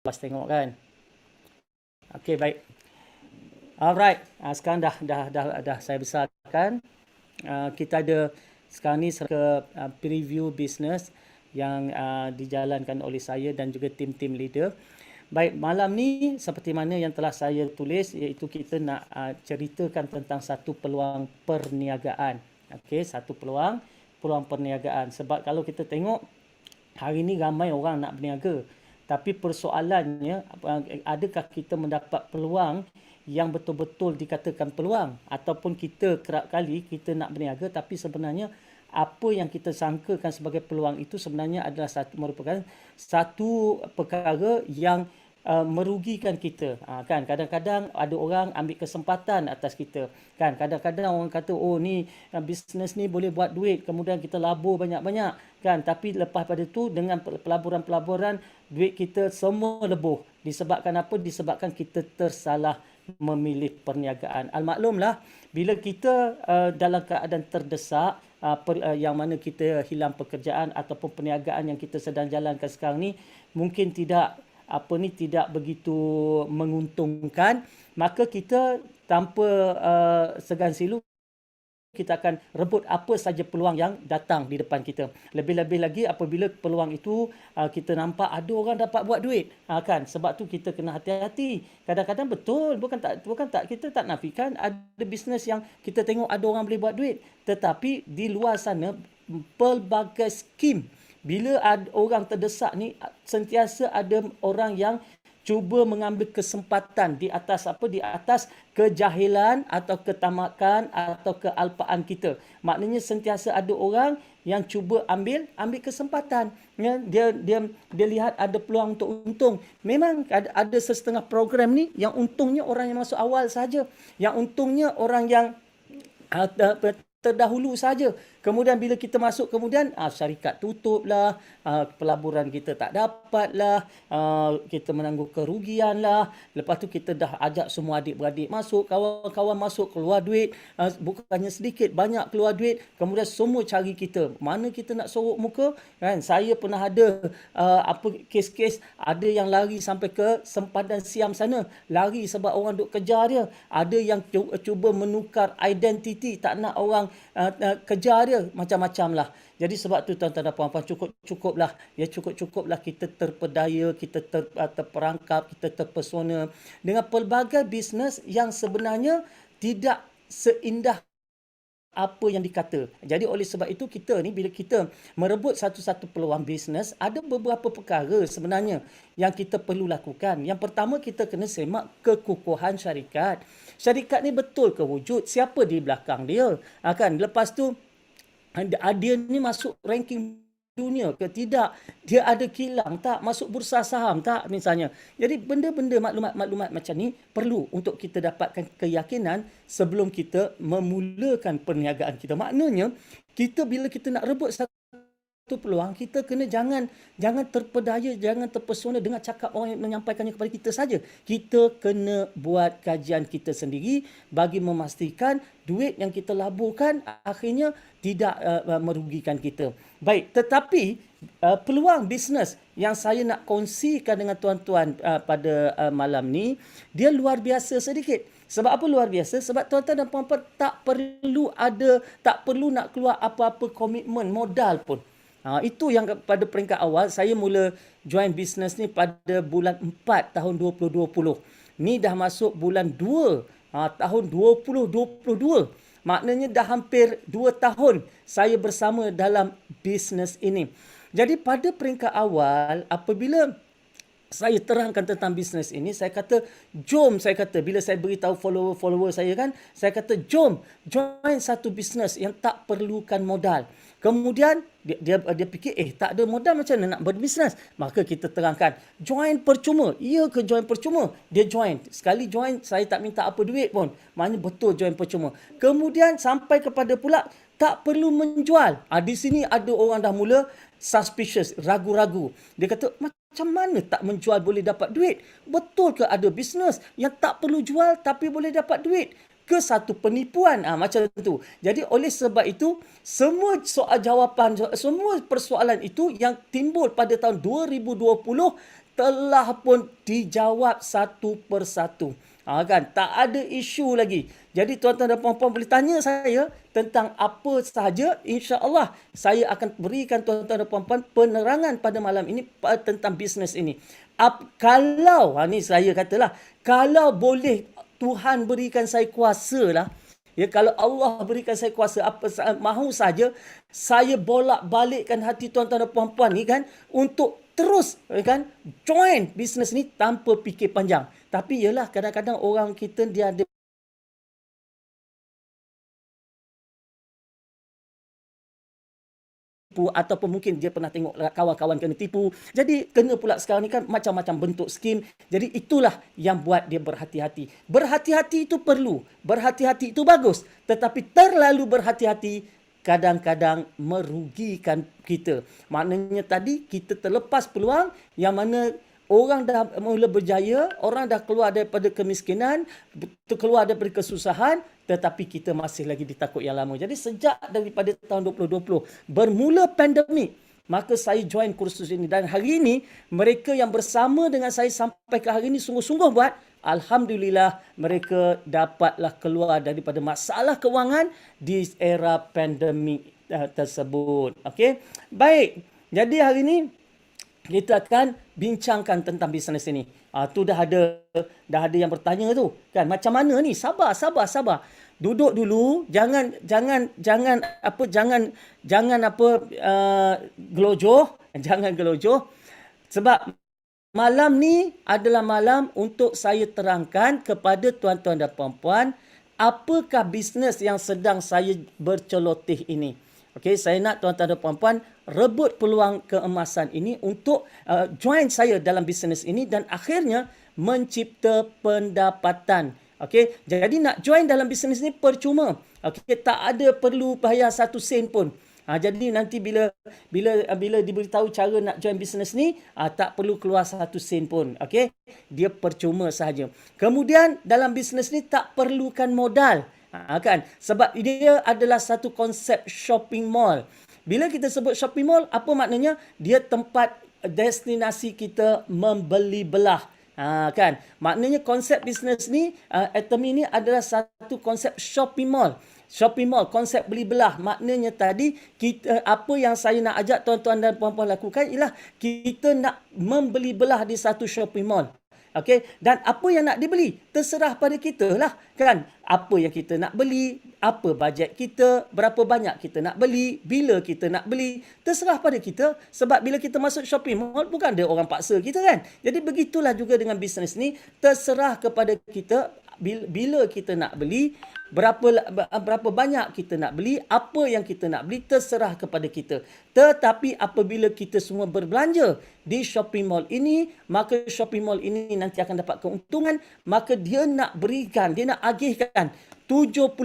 lepas tengok kan. Okey, baik. Alright, sekarang dah saya besarkan. Kita ada sekarang ni ke preview bisnes yang dijalankan oleh saya dan juga tim-tim leader. Baik, malam ni seperti mana yang telah saya tulis, iaitu kita nak ceritakan tentang satu peluang perniagaan. Okey, satu peluang perniagaan. Sebab kalau kita tengok hari ni ramai orang nak berniaga. Tapi persoalannya, adakah kita mendapat peluang yang betul-betul dikatakan peluang, ataupun kita kerap kali kita nak berniaga tapi sebenarnya apa yang kita sangkakan sebagai peluang itu sebenarnya adalah merupakan satu perkara yang merugikan kita. Kan kadang-kadang ada orang ambil kesempatan atas kita. Kan kadang-kadang orang kata, oh ni bisnes ni boleh buat duit, kemudian kita labur banyak-banyak. Kan tapi lepas pada tu dengan pelaburan-pelaburan duit kita semua lebur. Disebabkan apa? Disebabkan kita tersalah memilih perniagaan. Al-maklumlah bila kita dalam keadaan terdesak, yang mana kita hilang pekerjaan ataupun perniagaan yang kita sedang jalankan sekarang ni mungkin tidak begitu menguntungkan, maka kita tanpa segan silu kita akan rebut apa saja peluang yang datang di depan kita. Lebih-lebih lagi apabila peluang itu kita nampak ada orang dapat buat duit. Kan sebab tu kita kena hati-hati. Kadang-kadang betul, bukan tak kita tak nafikan ada bisnes yang kita tengok ada orang boleh buat duit. Tetapi di luar sana pelbagai skim, bila ada orang terdesak ni, sentiasa ada orang yang cuba mengambil kesempatan di atas Di atas kejahilan atau ketamakan atau kealpaan kita. Maknanya sentiasa ada orang yang cuba ambil kesempatan. Ya, dia lihat ada peluang untuk untung. Memang ada setengah program ni yang untungnya orang yang masuk awal saja. Yang untungnya orang yang terdahulu saja. Kemudian bila kita masuk, kemudian syarikat tutup lah, pelaburan kita tak dapat lah, kita menanggung kerugian lah. Lepas tu kita dah ajak semua adik-beradik masuk, kawan-kawan masuk, keluar duit, bukannya sedikit, banyak keluar duit. Kemudian semua cari kita, mana kita nak sorok muka. Kan saya pernah ada kes-kes, ada yang lari sampai ke sempadan Siam sana, lari sebab orang duk kejar dia. Ada yang cuba menukar identiti, tak nak orang kejar dia, macam-macam lah. Jadi sebab tu tuan-tuan dan puan-puan, cukup-cukuplah kita terpedaya, kita terperangkap, kita terpesona dengan pelbagai bisnes yang sebenarnya tidak seindah apa yang dikata. Jadi oleh sebab itu kita ni bila kita merebut satu-satu peluang bisnes, ada beberapa perkara sebenarnya yang kita perlu lakukan. Yang pertama, kita kena semak kekukuhan syarikat. Syarikat ni betul ke wujud? Siapa di belakang dia? Kan lepas tu dia ni masuk ranking dunia ke tidak, dia ada kilang tak, masuk bursa saham tak misalnya. Jadi benda-benda maklumat macam ni perlu untuk kita dapatkan keyakinan sebelum kita memulakan perniagaan kita. Maknanya kita bila kita nak rebut satu peluang, kita kena jangan terpedaya, jangan terpesona dengan cakap orang yang menyampaikannya kepada kita saja. Kita kena buat kajian kita sendiri bagi memastikan duit yang kita laburkan akhirnya tidak merugikan kita. Baik, tetapi peluang bisnes yang saya nak kongsikan dengan tuan-tuan pada malam ni, dia luar biasa sedikit. Sebab apa luar biasa? Sebab tuan-tuan dan puan-puan tak perlu nak keluar apa-apa komitmen modal pun. Itu yang pada peringkat awal saya mula join bisnes ni pada bulan 4 tahun 2020. Ni dah masuk bulan 2 tahun 2022. Maknanya dah hampir 2 tahun saya bersama dalam bisnes ini. Jadi pada peringkat awal apabila saya terangkan tentang bisnes ini, saya kata bila saya beritahu follower saya kan, saya kata jom join satu bisnes yang tak perlukan modal. Kemudian dia fikir tak ada modal macam mana nak berbisnes. Maka kita terangkan join percuma. Ya ke join percuma? Dia join. Sekali join saya tak minta apa duit pun. Maknanya betul join percuma. Kemudian sampai kepada pula tak perlu menjual. Di sini ada orang dah mula suspicious, ragu-ragu. Dia kata macam mana tak menjual boleh dapat duit? Betul ke ada bisnes yang tak perlu jual tapi boleh dapat duit? Ke satu penipuan macam tu. Jadi oleh sebab itu semua semua persoalan itu yang timbul pada tahun 2020 telah pun dijawab satu persatu. Kan, tak ada isu lagi. Jadi tuan-tuan dan puan-puan boleh tanya saya tentang apa sahaja, insya-Allah saya akan berikan tuan-tuan dan puan-puan penerangan pada malam ini tentang bisnes ini. Kalau ni saya katalah, kalau boleh Tuhan berikan saya kuasa lah, ya, kalau Allah berikan saya kuasa, apa mahu saja saya bolak-balikkan hati tuan-tuan dan puan-puan ni kan untuk terus kan join bisnes ni tanpa fikir panjang. Tapi yalah, kadang-kadang orang kita dia ada tipu, ataupun mungkin dia pernah tengok kawan-kawan kena tipu. Jadi kena pula sekarang ni kan macam-macam bentuk skim. Jadi itulah yang buat dia berhati-hati. Berhati-hati itu perlu. Berhati-hati itu bagus. Tetapi terlalu berhati-hati kadang-kadang merugikan kita. Maknanya tadi kita terlepas peluang yang mana orang dah mula berjaya, orang dah keluar daripada kemiskinan, keluar daripada kesusahan, tetapi kita masih lagi ditakut yang lama. Jadi sejak daripada tahun 2020, bermula pandemik, maka saya join kursus ini. Dan hari ini, mereka yang bersama dengan saya sampai ke hari ini sungguh-sungguh buat, alhamdulillah mereka dapatlah keluar daripada masalah kewangan di era pandemik tersebut. Okey, baik. Jadi hari ini kita akan bincangkan tentang bisnes ini. Tu dah ada yang bertanya tu kan, macam mana ni? Sabar. Duduk dulu, jangan gelojoh. Sebab malam ni adalah malam untuk saya terangkan kepada tuan-tuan dan puan-puan apakah bisnes yang sedang saya berceloteh ini. Okey, saya nak tuan-tuan dan puan-puan rebut peluang keemasan ini untuk join saya dalam bisnes ini dan akhirnya mencipta pendapatan. Okey, jadi nak join dalam bisnes ini percuma. Okey, tak ada perlu bayar 1 sen pun. Jadi nanti bila diberitahu cara nak join bisnes ni, tak perlu keluar 1 sen pun. Okey, dia percuma sahaja. Kemudian dalam bisnes ni tak perlukan modal. Kan, sebab dia adalah satu konsep shopping mall. Bila kita sebut shopping mall, apa maknanya? Dia tempat destinasi kita membeli belah. Kan, maknanya konsep bisnes ni, Atomy ni adalah satu konsep shopping mall. Shopping mall, konsep beli belah. Maknanya tadi, kita, apa yang saya nak ajak tuan-tuan dan puan-puan lakukan ialah kita nak membeli belah di satu shopping mall. Okey, dan apa yang nak dibeli terserah pada kita lah kan. Apa yang kita nak beli, apa bajet kita, berapa banyak kita nak beli, bila kita nak beli, terserah pada kita. Sebab bila kita masuk shopping mall, bukan ada orang paksa kita kan. Jadi begitulah juga dengan bisnes ni, terserah kepada kita bila kita nak beli, berapa banyak kita nak beli, apa yang kita nak beli, terserah kepada kita. Tetapi apabila kita semua berbelanja di shopping mall ini, maka shopping mall ini nanti akan dapat keuntungan, maka dia nak berikan, dia nak agihkan 70%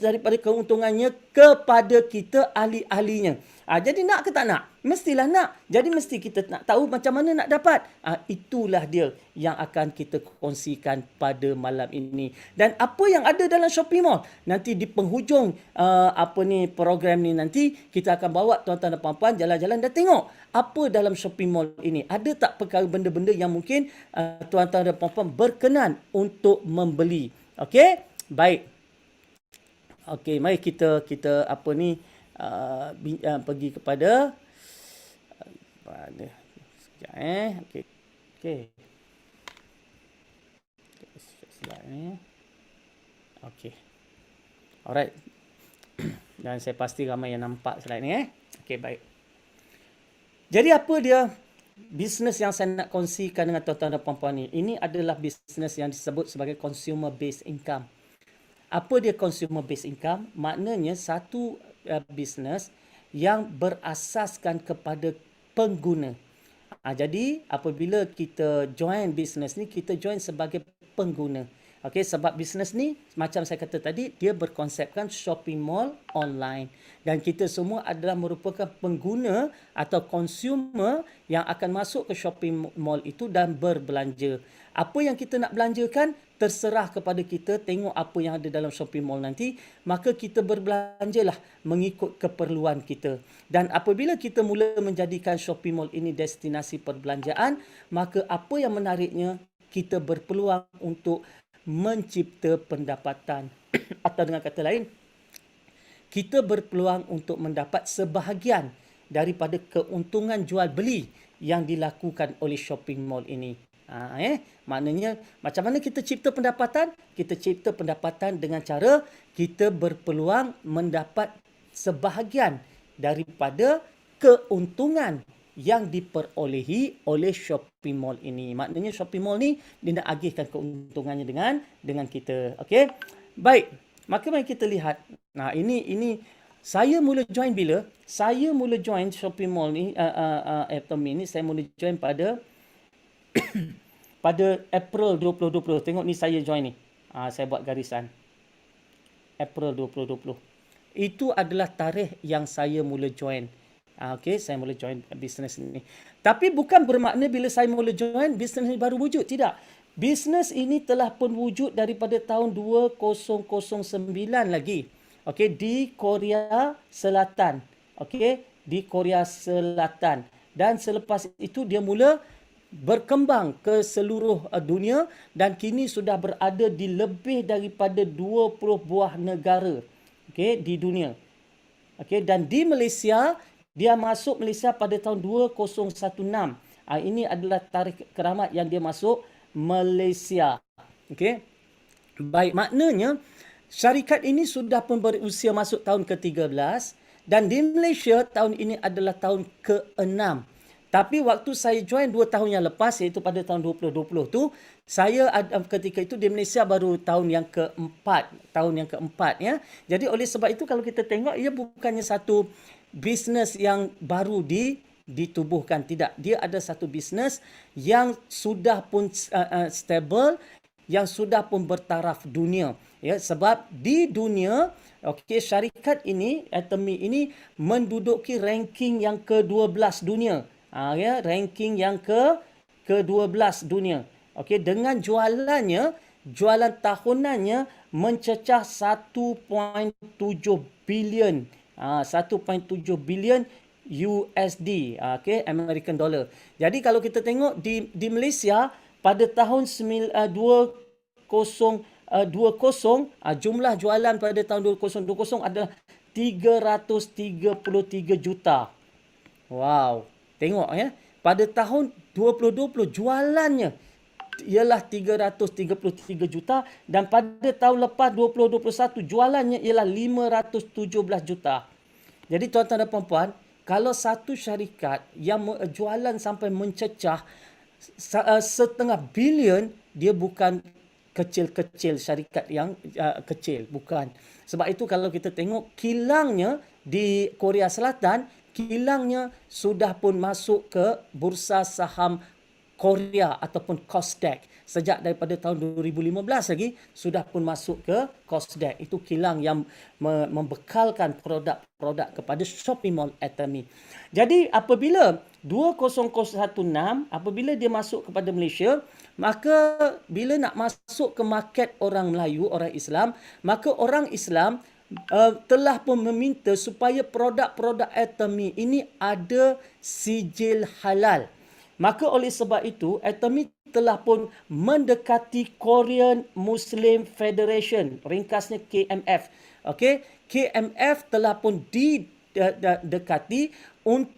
daripada keuntungannya kepada kita ahli-ahlinya. Jadi nak ke tak nak? Mestilah nak. Jadi mesti kita nak tahu macam mana nak dapat. Itulah dia yang akan kita kongsikan pada malam ini. Dan apa yang ada dalam shopping mall? Nanti di penghujung program ni nanti kita akan bawa tuan-tuan dan puan-puan jalan-jalan dan tengok apa dalam shopping mall ini. Ada tak perkara benda-benda yang mungkin tuan-tuan dan puan-puan berkenan untuk membeli. Okey? Baik. Okey, mari kita pergi kepada sekejap okey. Sekejap okey. Alright. Dan saya pasti ramai yang nampak slide ni Okey, baik. Jadi apa dia bisnes yang saya nak kongsikan dengan tuan-tuan dan puan-puan ni? Ini adalah bisnes yang disebut sebagai consumer based income. Apa dia consumer based income? Maknanya satu bisnes yang berasaskan kepada pengguna. Jadi apabila kita join bisnes ni, kita join sebagai pengguna. Okey, sebab bisnes ni macam saya kata tadi, dia berkonsepkan shopping mall online dan kita semua adalah merupakan pengguna atau consumer yang akan masuk ke shopping mall itu dan berbelanja. Apa yang kita nak belanjakan terserah kepada kita, tengok apa yang ada dalam shopping mall nanti, maka kita berbelanjalah mengikut keperluan kita. Dan apabila kita mula menjadikan shopping mall ini destinasi perbelanjaan, maka apa yang menariknya, kita berpeluang untuk mencipta pendapatan. Atau dengan kata lain, kita berpeluang untuk mendapat sebahagian daripada keuntungan jual beli yang dilakukan oleh shopping mall ini. Maknanya macam mana kita cipta pendapatan? Kita cipta pendapatan dengan cara kita berpeluang mendapat sebahagian daripada keuntungan yang diperolehi oleh shopping mall ini. Maknanya shopping mall ni dia nak agihkan keuntungannya dengan kita. Okey. Baik. Maka mari kita lihat. Nah, ini saya mula join bila? Saya mula join shopping mall ni Atomy ni saya mula join pada pada April 2020. Tengok ni saya join ni. Saya buat garisan. April 2020. Itu adalah tarikh yang saya mula join. Okey, saya mula join bisnes ni. Tapi bukan bermakna bila saya mula join, bisnes ni baru wujud. Tidak. Bisnes ini telah pun wujud daripada tahun 2009 lagi. Okey, di Korea Selatan. Okey, di Korea Selatan. Dan selepas itu dia mula berkembang ke seluruh dunia dan kini sudah berada di lebih daripada 20 buah negara. Okey, di dunia. Okey, dan di Malaysia, dia masuk Malaysia pada tahun 2016. Ini adalah tarikh keramat yang dia masuk Malaysia. Okey. Baik, maknanya syarikat ini sudah pun berusia masuk tahun ke-13 dan di Malaysia tahun ini adalah tahun ke-6. Tapi waktu saya join 2 tahun yang lepas, iaitu pada tahun 2020 tu, saya ketika itu di Malaysia baru tahun yang keempat ya. Jadi oleh sebab itu kalau kita tengok, ia bukannya satu bisnes yang baru ditubuhkan. Tidak. Dia ada satu bisnes yang sudah pun stable, yang sudah pun bertaraf dunia. Ya, sebab di dunia, okey, syarikat ini, Atomy ini menduduki ranking yang ke-12 dunia. Ya, ranking yang ke-12 dunia. Okey, dengan jualan tahunannya mencecah 1.7 bilion. 1.7 bilion USD, okay, American dollar. Jadi kalau kita tengok di Malaysia pada tahun 2020, jumlah jualan pada tahun 2020 adalah 333 juta. Wow, tengok ya. Pada tahun 2020 jualannya ialah 333 juta dan pada tahun lepas 2021 jualannya ialah 517 juta. Jadi tuan-tuan dan puan-puan, kalau satu syarikat yang jualan sampai mencecah setengah bilion, dia bukan kecil-kecil syarikat yang kecil, bukan. Sebab itu kalau kita tengok kilangnya di Korea Selatan, kilangnya sudah pun masuk ke bursa saham Korea ataupun Kosdaq. Sejak daripada tahun 2015 lagi sudah pun masuk ke Kosdaq. Itu kilang yang membekalkan produk-produk kepada shopping mall Atomy. Jadi apabila 2016, apabila dia masuk kepada Malaysia, maka bila nak masuk ke market orang Melayu, orang Islam, maka orang Islam telah pun meminta supaya produk-produk Atomy ini ada sijil halal. Maka oleh sebab itu, Atomy telah pun mendekati Korean Muslim Federation, ringkasnya KMF. Okey, KMF telah pun didekati.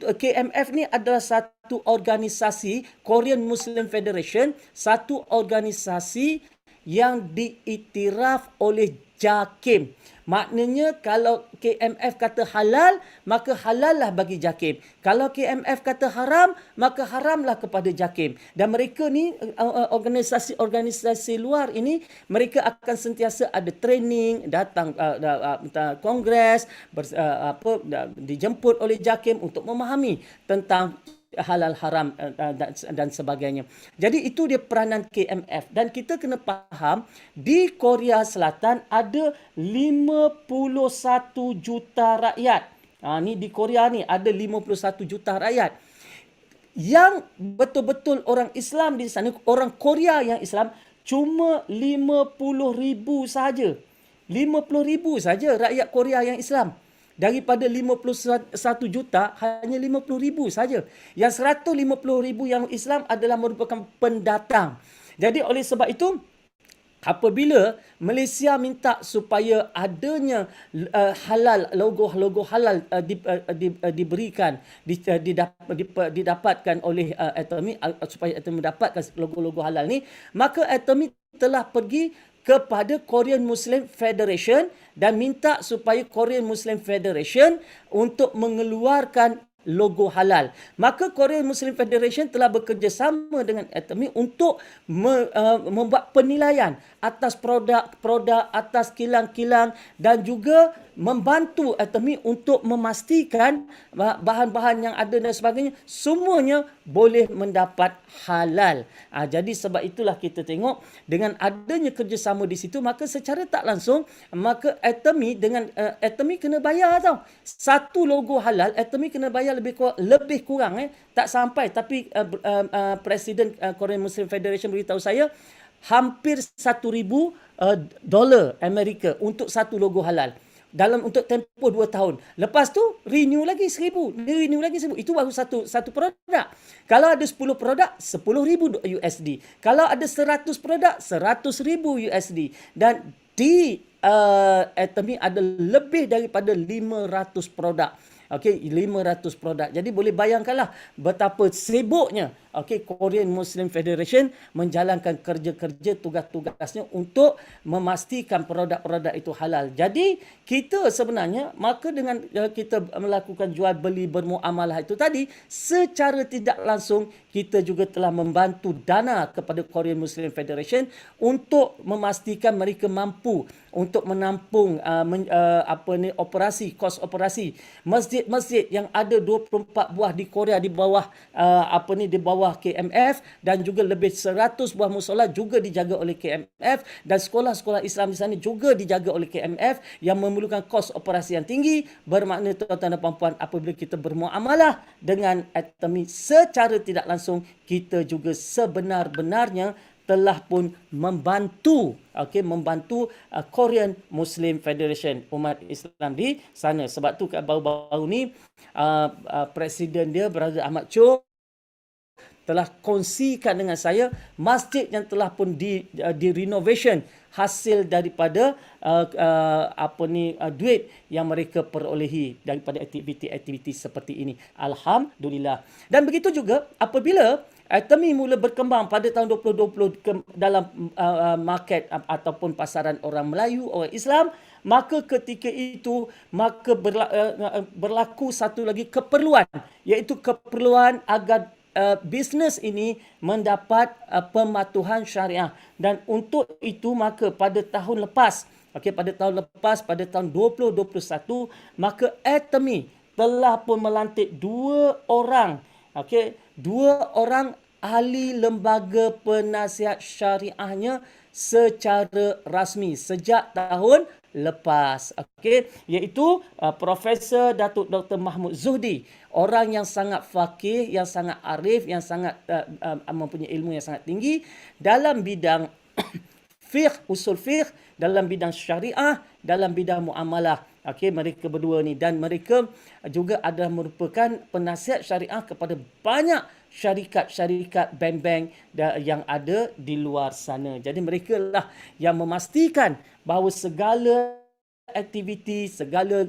KMF ni adalah satu organisasi, Korean Muslim Federation, satu organisasi yang diiktiraf oleh JAKIM. Maknanya kalau KMF kata halal, maka halal lah bagi JAKIM. Kalau KMF kata haram, maka haramlah kepada JAKIM. Dan mereka ni, organisasi-organisasi luar ini, mereka akan sentiasa ada training, datang kongres, dijemput oleh JAKIM untuk memahami tentang halal haram dan sebagainya. Jadi itu dia peranan KMF, dan kita kena faham di Korea Selatan ada 51 juta rakyat. Ni di Korea ni ada 51 juta rakyat yang betul-betul orang Islam di sana, orang Korea yang Islam cuma 50,000 saja. 50,000 saja rakyat Korea yang Islam. Daripada 51 juta, hanya 50,000 saja. Yang 150,000 yang Islam adalah merupakan pendatang. Jadi oleh sebab itu, apabila Malaysia minta supaya adanya halal, logo halal diberikan, didapatkan oleh Atomy, supaya Atomy mendapatkan logo-logo halal ni, maka Atomy telah pergi kepada Korean Muslim Federation dan minta supaya Korean Muslim Federation untuk mengeluarkan logo halal. Maka Korean Muslim Federation telah bekerjasama dengan Atomy untuk membuat penilaian atas produk-produk, atas kilang-kilang, dan juga membantu Atomy untuk memastikan bahan-bahan yang ada dan sebagainya semuanya boleh mendapat halal. Jadi sebab itulah kita tengok dengan adanya kerjasama di situ, maka secara tak langsung maka Atomy kena bayar tau. Satu logo halal Atomy kena bayar lebih kurang tak sampai, tapi Presiden Korean Muslim Federation beritahu saya hampir $1,000 Amerika untuk satu logo halal untuk tempoh 2 tahun. Lepas tu renew lagi 1,000, renew lagi 1,000. Itu baru satu produk. Kalau ada 10 produk, $10,000 USD. Kalau ada 100 produk, $100,000 USD. Dan di Atomy ada lebih daripada 500 produk. Okey, 500 produk. Jadi boleh bayangkanlah betapa sibuknya Korean Muslim Federation menjalankan kerja-kerja tugas-tugasnya untuk memastikan produk-produk itu halal. Jadi kita sebenarnya, maka dengan kita melakukan jual beli bermuamalah itu tadi, secara tidak langsung kita juga telah membantu dana kepada Korean Muslim Federation untuk memastikan mereka mampu untuk menampung operasi, kos operasi masjid-masjid yang ada 24 buah di Korea di bawah di bawah KMF, dan juga lebih 100 buah musola juga dijaga oleh KMF, dan sekolah-sekolah Islam di sana juga dijaga oleh KMF yang memerlukan kos operasi yang tinggi. Bermakna tuan-tuan dan puan-puan, apabila kita bermuamalah dengan Atomy secara tidak langsung, kita juga sebenar-benarnya telah pun membantu Korean Muslim Federation, umat Islam di sana. Sebab tu baru-baru ni Presiden dia, Brother Ahmad Cho, telah kongsikan dengan saya masjid yang telah pun di renovation hasil daripada duit yang mereka perolehi daripada aktiviti-aktiviti seperti ini. Alhamdulillah. Dan begitu juga apabila Atomy mula berkembang pada tahun 2020 dalam market ataupun pasaran orang Melayu, orang Islam, maka ketika itu maka berlaku satu lagi keperluan, iaitu keperluan agar bisnes ini mendapat pematuhan syariah. Dan untuk itu maka pada tahun lepas, pada tahun 2021, maka Atomy telah pun melantik dua orang ahli lembaga penasihat syariahnya secara rasmi sejak tahun lepas, iaitu Profesor Datuk Dr. Mahmud Zuhdi, orang yang sangat faqih, yang sangat arif, yang sangat mempunyai ilmu yang sangat tinggi dalam bidang fiqh, usul fiqh, dalam bidang syariah, dalam bidang muamalah. Mereka berdua ni, dan mereka juga adalah merupakan penasihat syariah kepada banyak syarikat-syarikat bank-bank yang ada di luar sana. Jadi mereka lah yang memastikan bahawa segala aktiviti, segala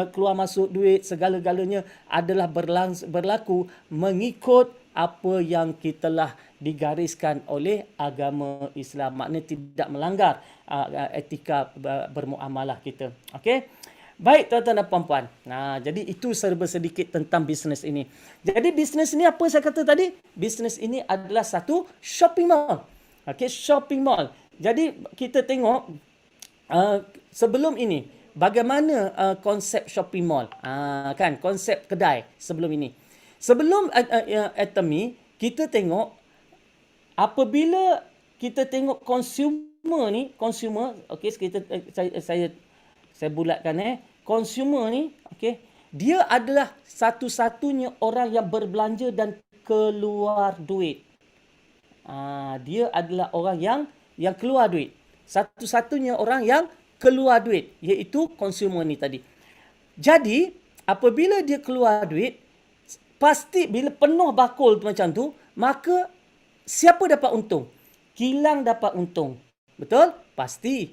keluar masuk duit, segala-galanya adalah berlaku mengikut apa yang kita telah digariskan oleh agama Islam. Maknanya tidak melanggar etika bermuamalah kita. Baik tuan-tuan dan puan-puan. Jadi itu serba sedikit tentang bisnes ini. Jadi bisnes ini apa saya kata tadi? Bisnes ini adalah satu shopping mall. Shopping mall. Jadi kita tengok sebelum ini bagaimana konsep shopping mall. Konsep kedai sebelum ini. Sebelum Atomy, kita tengok apabila kita tengok consumer, okey, saya bulatkan consumer ni, okey, dia adalah satu-satunya orang yang berbelanja dan keluar duit. Dia adalah orang yang keluar duit. Satu-satunya orang yang keluar duit, iaitu consumer ni tadi. Jadi, apabila dia keluar duit, pasti bila penuh bakul macam tu, maka siapa dapat untung? Kilang dapat untung. Betul? Pasti.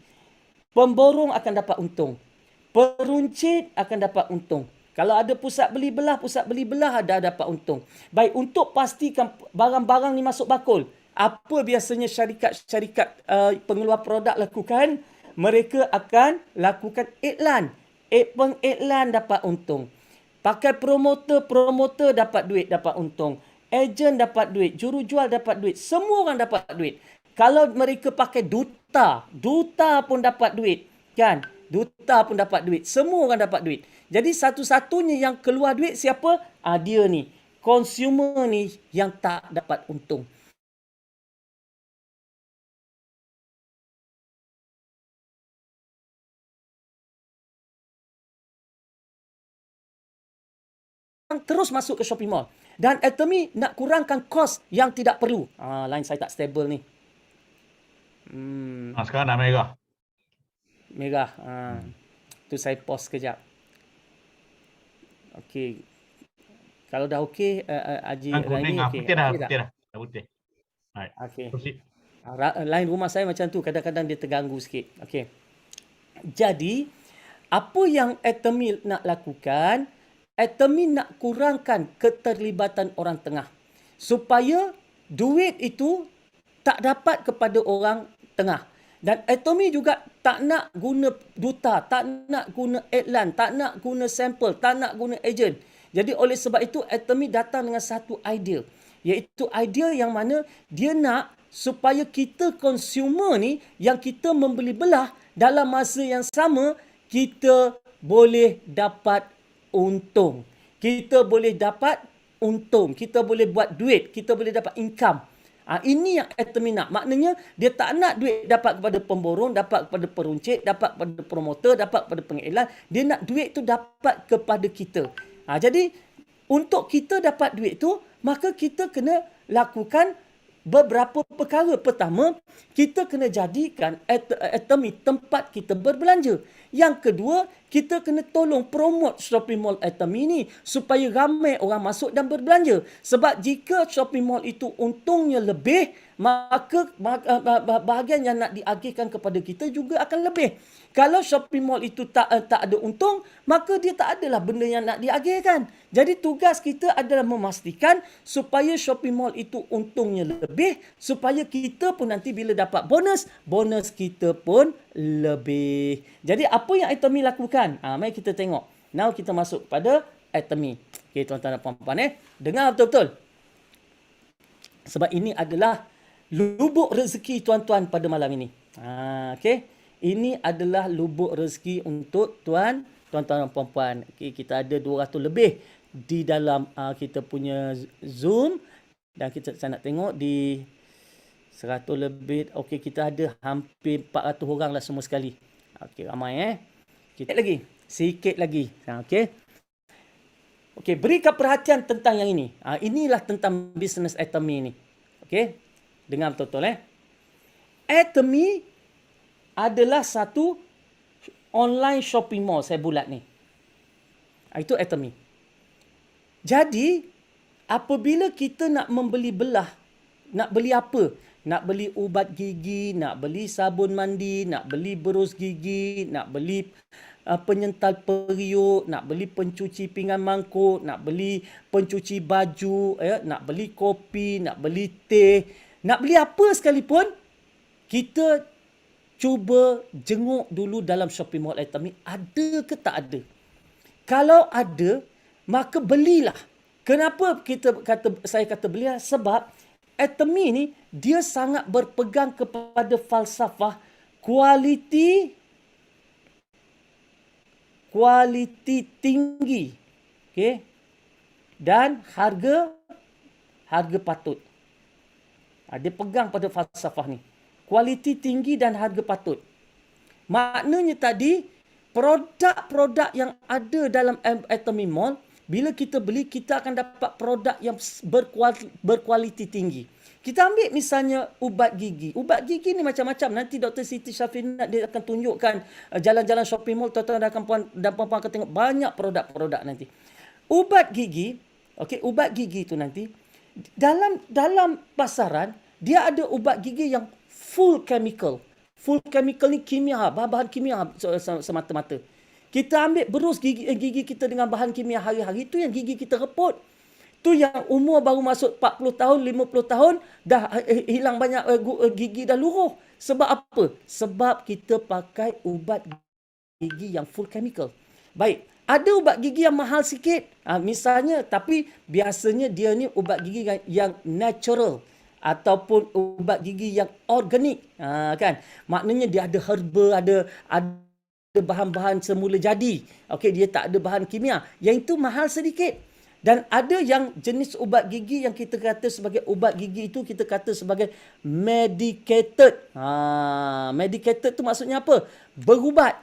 Pemborong akan dapat untung. Peruncit akan dapat untung. Kalau ada pusat beli belah ada dapat untung. Baik, untuk pastikan barang-barang ni masuk bakul, apa biasanya syarikat-syarikat pengeluar produk lakukan? Mereka akan lakukan iklan. Pengiklan dapat untung. Pakai promoter dapat duit, dapat untung. Ejen dapat duit, jurujual dapat duit, semua orang dapat duit. Kalau mereka pakai duta pun dapat duit, kan? Duta pun dapat duit, semua orang dapat duit. Jadi satu-satunya yang keluar duit siapa? Dia ni, consumer ni yang tak dapat untung. Terus masuk ke shopping mall. Dan Atomy nak kurangkan kos yang tidak perlu. Line saya tak stable ni. Sekarang dah merah. Merah. Tu saya pause sekejap. Okey. Kalau dah okey, Haji Raimi okey. Putih dah. Dah putih. Alright. Okey. Proceed. Line rumah saya macam tu. Kadang-kadang dia terganggu sikit. Okey. Jadi, apa yang Atomy nak lakukan? Atomy nak kurangkan keterlibatan orang tengah. Supaya duit itu tak dapat kepada orang tengah. Dan Atomy juga tak nak guna duta, tak nak guna iklan, tak nak guna sampel, tak nak guna ejen. Jadi oleh sebab itu Atomy datang dengan satu idea. Iaitu idea yang mana dia nak supaya kita consumer ni yang kita membeli belah dalam masa yang sama kita boleh dapat untung. Kita boleh dapat untung. Kita boleh buat duit. Kita boleh dapat income. Ini yang Atomy nak. Maknanya dia tak nak duit dapat kepada pemborong, dapat kepada peruncit, dapat kepada promoter, dapat kepada pengiklan. Dia nak duit tu dapat kepada kita. Jadi untuk kita dapat duit tu, maka kita kena lakukan beberapa perkara. Pertama, kita kena jadikan Atomy tempat kita berbelanja. Yang kedua, kita kena tolong promote shopping mall Atomy ni supaya ramai orang masuk dan berbelanja. Sebab jika shopping mall itu untungnya lebih, maka bahagian yang nak diagihkan kepada kita juga akan lebih. Kalau shopping mall itu tak ada untung, maka dia tak adalah benda yang nak diagihkan. Jadi tugas kita adalah memastikan supaya shopping mall itu untungnya lebih, supaya kita pun nanti bila dapat bonus kita pun lebih. Jadi apa yang Atomy lakukan? Mari kita tengok. Now kita masuk pada Atomy. Okay, tuan-tuan dan puan-puan, dengar betul-betul. Sebab ini adalah lubuk rezeki tuan-tuan pada malam ini. Okay. Ini adalah lubuk rezeki untuk tuan-tuan dan puan-puan. Okay, kita ada 200 lebih di dalam kita punya Zoom. Dan saya nak tengok di 100 lebih. Okey, kita ada hampir 400 orang lah semua sekali. Okey, ramai Kita lagi. Sikit lagi. Okey. Okey, berikan perhatian tentang yang ini. Inilah tentang bisnes Atomy ni. Okey. Dengar betul-betul Atomy adalah satu online shopping mall saya bulat ni. Itu Atomy. Jadi, apabila kita nak membeli belah, nak beli apa? Nak beli ubat gigi, nak beli sabun mandi, nak beli berus gigi, nak beli penyental periuk, nak beli pencuci pinggan mangkuk, nak beli pencuci baju, nak beli kopi, nak beli teh, nak beli apa sekalipun, kita cuba jenguk dulu dalam shopping mall Atomy, ada ke tak ada. Kalau ada, maka belilah. Kenapa saya kata belilah? Sebab Atomy ni dia sangat berpegang kepada falsafah kualiti tinggi. Okay? dan harga patut. Dia pegang pada falsafah ni. Kualiti tinggi dan harga patut. Maknanya tadi, produk-produk yang ada dalam Atomy Mall, bila kita beli, kita akan dapat produk yang berkualiti tinggi. Kita ambil misalnya ubat gigi. Ubat gigi ni macam-macam. Nanti Dr. Siti Syafina dia akan tunjukkan jalan-jalan shopping mall. Tuan-tuan dan puan-puan akan tengok banyak produk-produk nanti. Ubat gigi, ubat gigi tu nanti, dalam pasaran, dia ada ubat gigi yang full chemical. Full chemical ni kimia, bahan kimia semata-mata. Kita ambil berus gigi kita dengan bahan kimia hari-hari, tu yang gigi kita reput. Tu yang umur baru masuk 40 tahun, 50 tahun, dah hilang banyak gigi dah luruh. Sebab apa? Sebab kita pakai ubat gigi yang full chemical. Baik, ada ubat gigi yang mahal sikit. Misalnya, tapi biasanya dia ni ubat gigi yang natural. Ataupun ubat gigi yang organik. Kan? Maknanya dia ada herba, ada bahan-bahan semula jadi. Dia tak ada bahan kimia. Yang itu mahal sedikit. Dan ada yang jenis ubat gigi yang kita kata sebagai ubat gigi itu kita kata sebagai medicated. Medicated tu maksudnya apa? Berubat.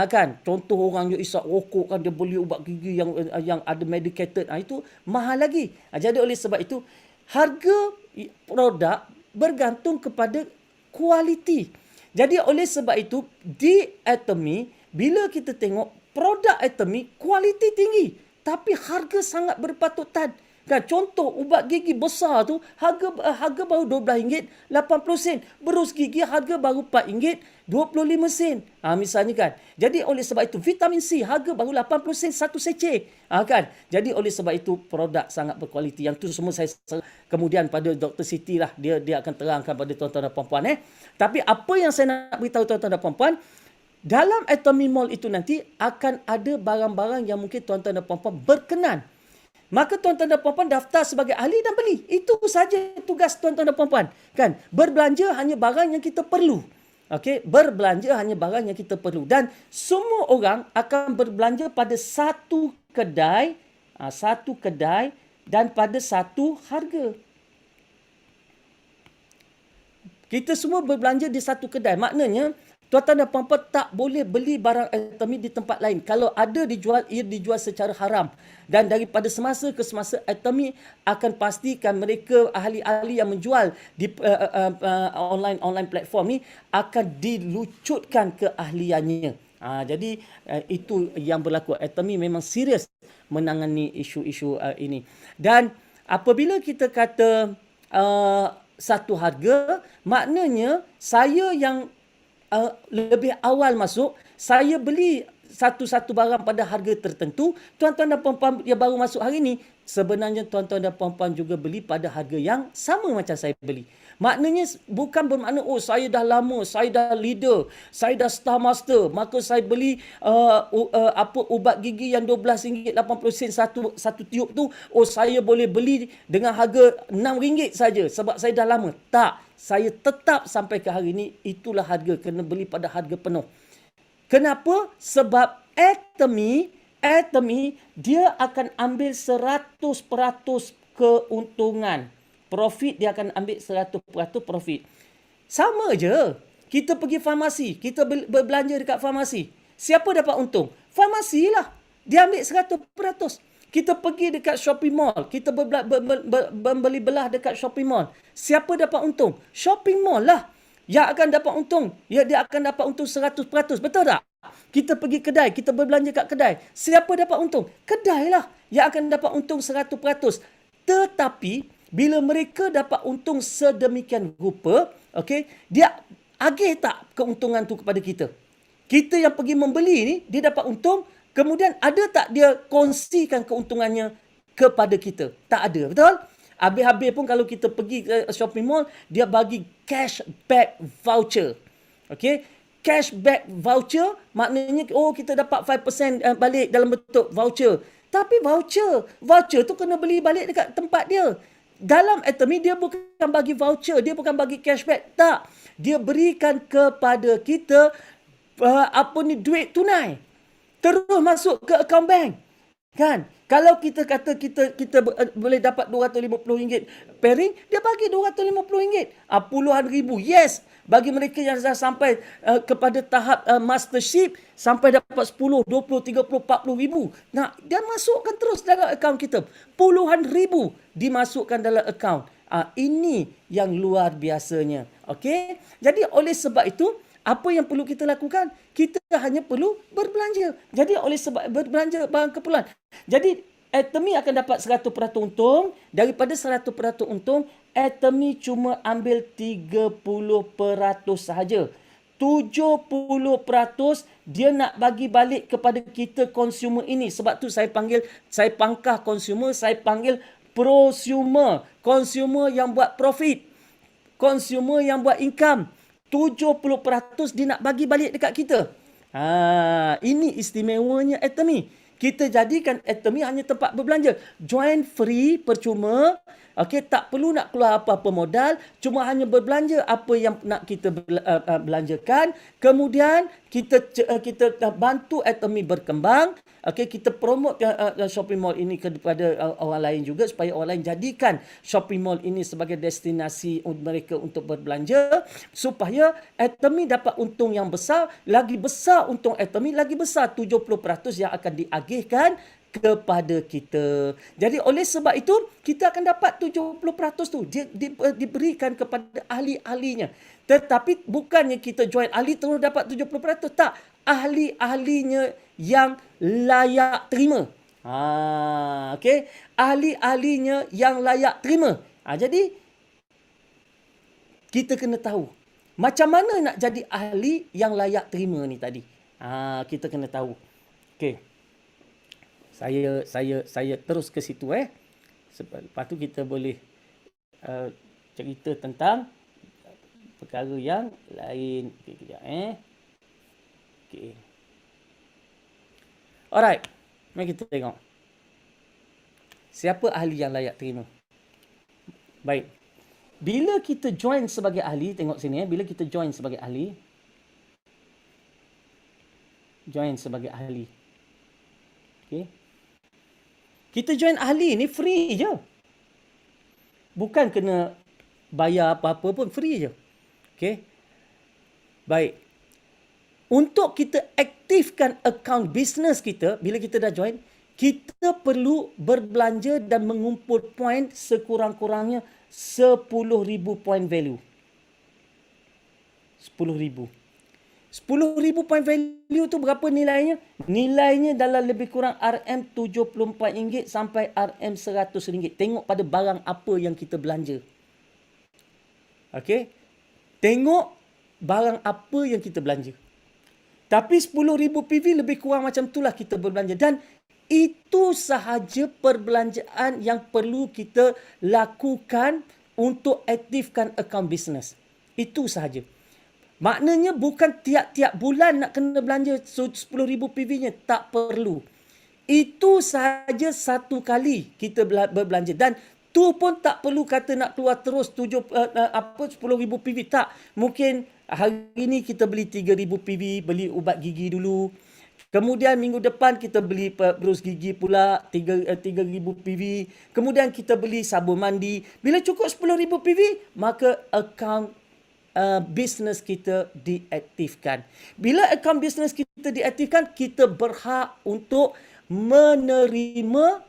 Kan? Contoh orang yang isap rokok kan dia beli ubat gigi yang ada medicated. Itu mahal lagi. Jadi oleh sebab itu harga produk bergantung kepada kualiti. Jadi oleh sebab itu di Atomy bila kita tengok produk Atomy kualiti tinggi. Tapi harga sangat berpatutan. Kan, contoh ubat gigi besar tu harga baru RM12, 80 sen. Berus gigi harga baru RM4, 25 sen. Misalnya kan. Jadi oleh sebab itu vitamin C harga baru 80 sen satu seceh. Kan. Jadi oleh sebab itu produk sangat berkualiti. Yang tu semua saya kemudian pada Dr. Siti lah dia akan terangkan pada tuan-tuan dan puan-puan. Tapi apa yang saya nak beritahu tuan-tuan dan puan-puan, dalam Atomy Mall itu nanti akan ada barang-barang yang mungkin tuan-tuan dan puan-puan berkenan. Maka tuan-tuan dan puan-puan daftar sebagai ahli dan beli. Itu saja tugas tuan-tuan dan puan-puan. Kan? Berbelanja hanya barang yang kita perlu. Berbelanja hanya barang yang kita perlu. Dan semua orang akan berbelanja pada satu kedai dan pada satu harga. Kita semua berbelanja di satu kedai. Maknanya, tuan-tuan dan puan-puan tak boleh beli barang Atomy di tempat lain. Kalau ada dijual, ia dijual secara haram. Dan daripada semasa ke semasa, Atomy akan pastikan mereka ahli-ahli yang menjual di online platform ni akan dilucutkan keahliannya. Jadi itu yang berlaku. Atomy memang serius menangani isu-isu ini. Dan apabila kita kata satu harga, maknanya saya yang lebih awal masuk, saya beli satu-satu barang pada harga tertentu. Tuan-tuan dan puan-puan yang baru masuk hari ni, sebenarnya tuan-tuan dan puan-puan juga beli pada harga yang sama macam saya beli. Maknanya bukan bermakna, saya dah lama, saya dah leader, saya dah star master, maka saya beli ubat gigi yang RM12.80 satu tiup tu, saya boleh beli dengan harga RM6 saja sebab saya dah lama. Tak. Saya tetap sampai ke hari ini, itulah harga. Kena beli pada harga penuh. Kenapa? Sebab Atomy, dia akan ambil 100% keuntungan. Profit, dia akan ambil 100% profit. Sama je. Kita pergi farmasi, kita berbelanja dekat farmasi. Siapa dapat untung? Farmasi lah. Dia ambil 100%. Kita pergi dekat shopping mall. Kita membeli belah dekat shopping mall. Siapa dapat untung? Shopping mall lah yang akan dapat untung. Dia akan dapat untung 100%. Betul tak? Kita pergi kedai. Kita berbelanja kat kedai. Siapa dapat untung? Kedai lah yang akan dapat untung 100%. Tetapi bila mereka dapat untung sedemikian rupa, dia agih tak keuntungan tu kepada kita? Kita yang pergi membeli ni, dia dapat untung. Kemudian ada tak dia kongsikan keuntungannya kepada kita? Tak ada, betul? Habis-habis pun kalau kita pergi ke shopping mall, dia bagi cashback voucher. Cashback voucher maknanya kita dapat 5% balik dalam bentuk voucher. Tapi voucher tu kena beli balik dekat tempat dia. Dalam Atomy dia bukan bagi voucher, dia bukan bagi cashback. Tak. Dia berikan kepada kita duit tunai. Terus masuk ke akaun bank. Kan? Kalau kita kata kita boleh dapat RM250 pairing, dia bagi RM250. Puluhan ribu. Yes. Bagi mereka yang dah sampai kepada tahap mastership, sampai dapat 10, 20, 30, 40 ribu. Nah, dia masukkan terus dalam akaun kita. Puluhan ribu dimasukkan dalam akaun. Ini yang luar biasanya. Okey? Jadi oleh sebab itu, apa yang perlu kita lakukan? Kita hanya perlu berbelanja. Jadi oleh sebab berbelanja barang keperluan. Jadi Atomy akan dapat 100% untung. Daripada 100% untung, Atomy cuma ambil 30% sahaja. 70% dia nak bagi balik kepada kita consumer ini. Sebab tu saya pangkah consumer, saya panggil prosumer. Consumer yang buat profit. Consumer yang buat income. 70% dia nak bagi balik dekat kita. Ini istimewanya Atomy. Kita jadikan Atomy hanya tempat berbelanja. Join free, percuma. Okey, tak perlu nak keluar apa-apa modal. Cuma hanya berbelanja apa yang nak kita belanjakan. Kemudian, kita bantu Atomy berkembang. Okey, kita promote shopping mall ini kepada orang lain juga supaya orang lain jadikan shopping mall ini sebagai destinasi mereka untuk berbelanja supaya Atomy dapat untung yang besar. Lagi besar untung Atomy, lagi besar 70% yang akan diagihkan kepada kita. Jadi oleh sebab itu kita akan dapat 70% tu diberikan kepada ahli-ahlinya. Tetapi bukannya kita join ahli terus dapat 70%. Tak. Ahli-ahlinya yang layak terima. Okey. Ahli-ahlinya yang layak terima. Jadi kita kena tahu macam mana nak jadi ahli yang layak terima ni tadi. Kita kena tahu. Okey. Saya terus ke situ lepas tu kita boleh cerita tentang perkara yang lain. Okey, kejap Okey. Alright. Mari kita tengok. Siapa ahli yang layak terima? Baik. Bila kita join sebagai ahli, tengok sini bila kita join sebagai ahli. Join sebagai ahli. Okey. Kita join ahli ni free je. Bukan kena bayar apa-apa pun, free je. Okey. Baik. Untuk kita aktifkan akaun bisnes kita, bila kita dah join, kita perlu berbelanja dan mengumpul poin sekurang-kurangnya 10,000 poin value. 10,000. 10,000 poin value tu berapa nilainya? Nilainya dalam lebih kurang RM74 sampai RM100. Tengok pada barang apa yang kita belanja. Okey? Tengok barang apa yang kita belanja. Tapi 10,000 PV lebih kurang macam itulah kita berbelanja. Dan itu sahaja perbelanjaan yang perlu kita lakukan untuk aktifkan akaun bisnes. Itu sahaja. Maknanya bukan tiap-tiap bulan nak kena belanja 10,000 PV-nya. Tak perlu. Itu sahaja satu kali kita berbelanja. Dan tu pun tak perlu kata nak keluar terus 10,000 PV. Tak. Mungkin hari ni kita beli 3,000 PV, beli ubat gigi dulu. Kemudian minggu depan kita beli berus gigi pula 3,000 PV. Kemudian kita beli sabun mandi. Bila cukup 10,000 PV, maka akaun bisnes kita diaktifkan. Bila akaun bisnes kita diaktifkan, kita berhak untuk menerima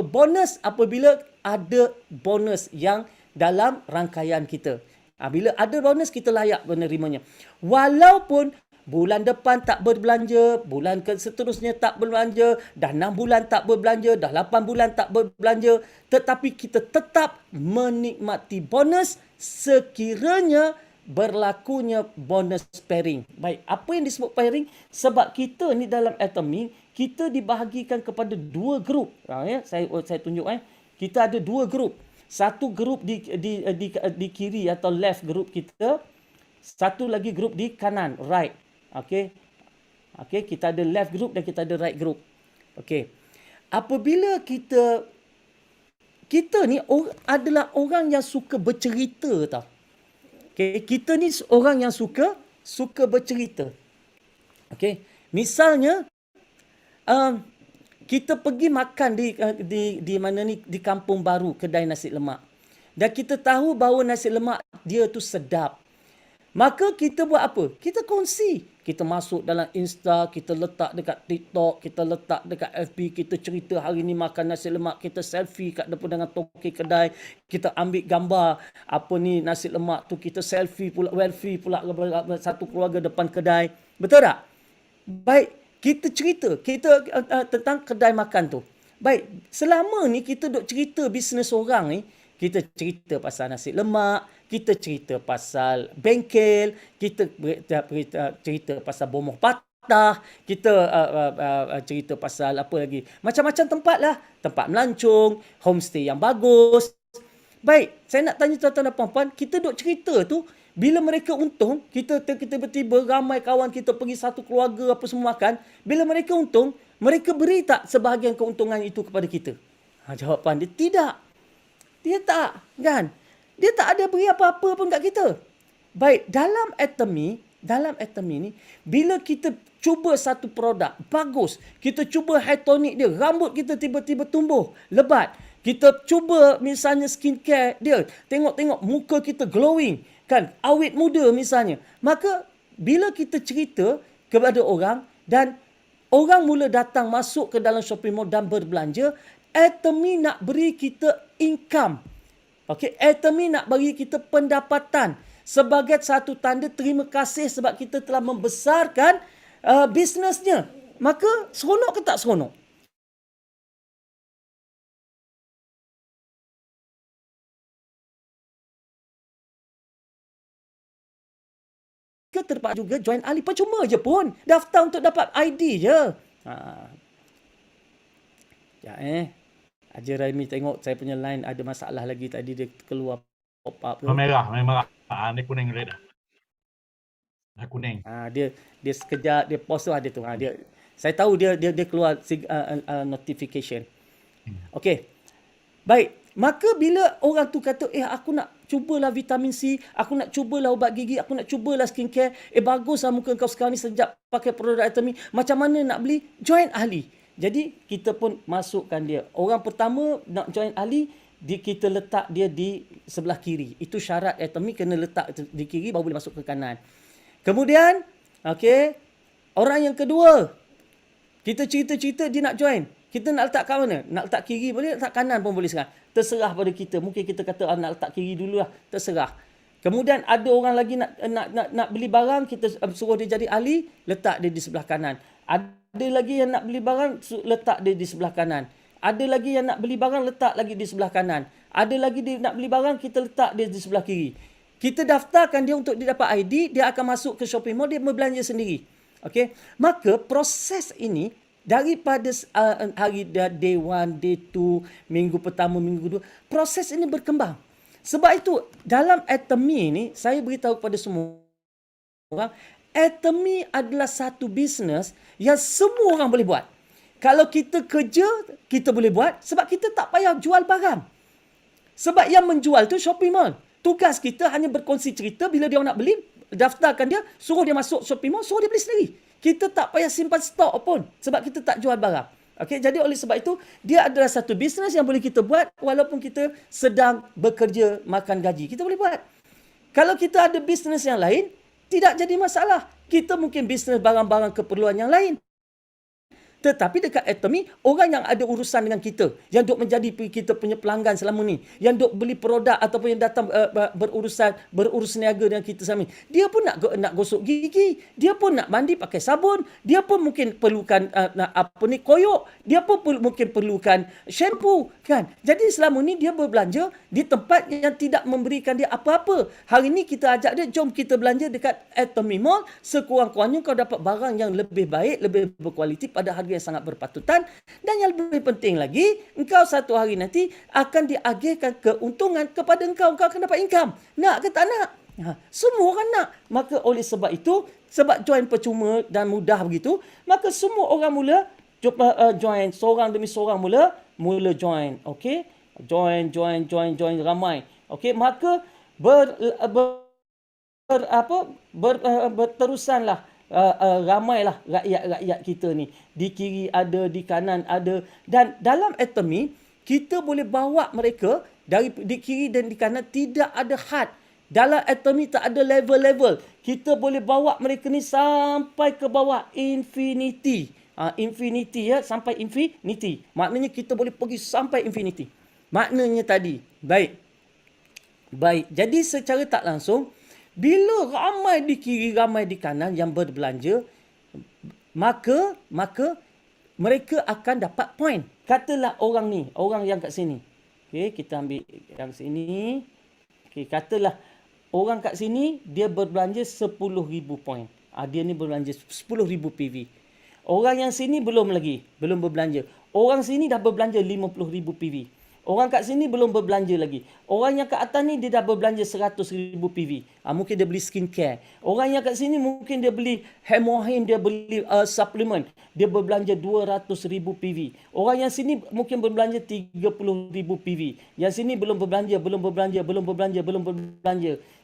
bonus apabila ada bonus yang dalam rangkaian kita. Bila ada bonus, kita layak menerimanya. Walaupun bulan depan tak berbelanja, bulan seterusnya tak berbelanja, dah 6 bulan tak berbelanja, dah 8 bulan tak berbelanja, tetapi kita tetap menikmati bonus sekiranya berlakunya bonus pairing. Baik, apa yang disebut pairing? Sebab kita ni dalam Atomy, kita dibahagikan kepada 2 grup. Saya tunjuk kita ada 2 grup. Satu grup di kiri atau left grup kita, satu lagi grup di kanan, right. Okey, kita ada left group dan kita ada right group. Okey. Apabila kita ni adalah orang yang suka bercerita tau. Okey, kita ni orang yang suka bercerita. Okey. Misalnya kita pergi makan di mana ni, di Kampung Baru, kedai nasi lemak. Dan kita tahu bahawa nasi lemak dia tu sedap. Maka kita buat apa? Kita kongsi. Kita masuk dalam Insta, kita letak dekat TikTok, kita letak dekat FB, kita cerita hari ni makan nasi lemak, kita selfie kat depan dengan toke kedai, kita ambil gambar apa ni nasi lemak tu, kita selfie pula, selfie pula satu keluarga depan kedai. Betul tak? Baik, kita cerita tentang kedai makan tu. Baik, selama ni kita duk cerita bisnes orang ni, kita cerita pasal nasi lemak, kita cerita pasal bengkel, kita cerita pasal bomoh patah, kita cerita pasal apa lagi, macam-macam tempat lah, tempat melancong, homestay yang bagus. Baik, saya nak tanya tuan-tuan dan puan-puan, kita duk cerita tu, bila mereka untung, kita tiba-tiba ramai kawan kita pergi satu keluarga apa semua makan, bila mereka untung, mereka beri tak sebahagian keuntungan itu kepada kita? Jawapan dia tidak. Dia tak, kan? Dia tak ada beri apa-apa pun kat kita. Baik, dalam atomy ni, bila kita cuba satu produk bagus, kita cuba hair tonic dia, rambut kita tiba-tiba tumbuh lebat. Kita cuba misalnya skincare dia, tengok muka kita glowing, kan? Awet muda misalnya. Maka bila kita cerita kepada orang dan orang mula datang masuk ke dalam shopping mall dan berbelanja, atomy nak beri kita income. Okey, atomy nak bagi kita pendapatan sebagai satu tanda terima kasih sebab kita telah membesarkan bisnesnya. Maka seronok ke tak seronok? Terpaksa juga join Ali, percuma je pun. Daftar untuk dapat ID je. Haji Raimi tengok saya punya line ada masalah lagi tadi, dia keluar pop up tu. Merah. Ni kuning red dah. Kuning. Dia sekejap dia pause tu ada tu. Dia saya tahu dia keluar notification. Okey. Baik, maka bila orang tu kata aku nak cubalah vitamin C, aku nak cubalah ubat gigi, aku nak cubalah skincare, baguslah muka kau sekarang ni sejak pakai produk atomy, macam mana nak beli? Join Ali. Jadi kita pun masukkan dia. Orang pertama nak join Ali, kita letak dia di sebelah kiri. Itu syarat atomy, kena letak di kiri baru boleh masuk ke kanan. Kemudian, okey, orang yang kedua, kita cerita dia nak join. Kita nak letak kat mana? Nak letak kiri boleh, letak kanan pun boleh sekarang. Terserah pada kita. Mungkin kita kata nak letak kiri dulu lah. Terserah. Kemudian ada orang lagi nak beli barang, kita suruh dia jadi ahli, letak dia di sebelah kanan. Ada lagi yang nak beli barang, letak dia di sebelah kanan. Ada lagi yang nak beli barang, letak lagi di sebelah kanan. Ada lagi dia nak beli barang, kita letak dia di sebelah kiri. Kita daftarkan dia untuk dia dapat ID, dia akan masuk ke shopping mall, dia berbelanja sendiri. Okey? Maka proses ini daripada hari day 1, day 2, minggu pertama, minggu kedua, proses ini berkembang. Sebab itu, dalam atomy ni, saya beritahu kepada semua orang, atomy adalah satu bisnes yang semua orang boleh buat. Kalau kita kerja, kita boleh buat sebab kita tak payah jual barang. Sebab yang menjual tu shopping mall. Tugas kita hanya berkongsi cerita, bila dia nak beli, daftarkan dia, suruh dia masuk shopping mall, suruh dia beli sendiri. Kita tak payah simpan stok pun sebab kita tak jual barang. Okey, jadi oleh sebab itu dia adalah satu bisnes yang boleh kita buat walaupun kita sedang bekerja makan gaji. Kita boleh buat. Kalau kita ada bisnes yang lain, tidak jadi masalah. Kita mungkin bisnes barang-barang keperluan yang lain. Tetapi dekat atomy, orang yang ada urusan dengan kita, yang duk menjadi kita punya pelanggan selama ni, yang duk beli produk ataupun yang datang berurus niaga dengan kita selama ni, dia pun nak gosok gigi, dia pun nak mandi pakai sabun, dia pun mungkin perlukan koyok, dia pun mungkin perlukan shampoo, kan? Jadi selama ni dia berbelanja di tempat yang tidak memberikan dia apa-apa. Hari ni kita ajak dia, jom kita belanja dekat atomy mall, sekurang-kurangnya kau dapat barang yang lebih baik, lebih berkualiti pada harga yang sangat berpatutan, dan yang lebih penting lagi, engkau satu hari nanti akan diagihkan keuntungan kepada engkau akan dapat income. Nak ke tak nak? Semua orang nak. Maka oleh sebab itu, sebab join percuma dan mudah begitu, maka semua orang mula join, seorang demi seorang mula join. Okey? Join ramai. Okey, maka berterusanlah ramailah rakyat-rakyat kita ni. Di kiri ada, di kanan ada. Dan dalam atomi, kita boleh bawa mereka di kiri dan di kanan, tidak ada had. Dalam atomi tak ada level-level. Kita boleh bawa mereka ni sampai ke bawah infinity. Infinity ya, sampai infinity. Maknanya kita boleh pergi sampai infinity. Maknanya tadi. Baik. Jadi secara tak langsung, bila ramai di kiri, ramai di kanan yang berbelanja, maka mereka akan dapat point. Katalah orang ni, orang yang kat sini. Okey, kita ambil yang sini. Okey, katalah orang kat sini dia berbelanja 10,000 point. Dia ni berbelanja 10,000 PV. Orang yang sini belum berbelanja. Orang sini dah berbelanja 50,000 PV. Orang kat sini belum berbelanja lagi. Orang yang kat atas ni dia dah berbelanja 100,000 PV. Mungkin dia beli skincare. Orang yang kat sini mungkin dia beli hemohin, dia beli suplemen. Dia berbelanja 200,000 PV. Orang yang sini mungkin berbelanja 30,000 PV. Yang sini belum berbelanja.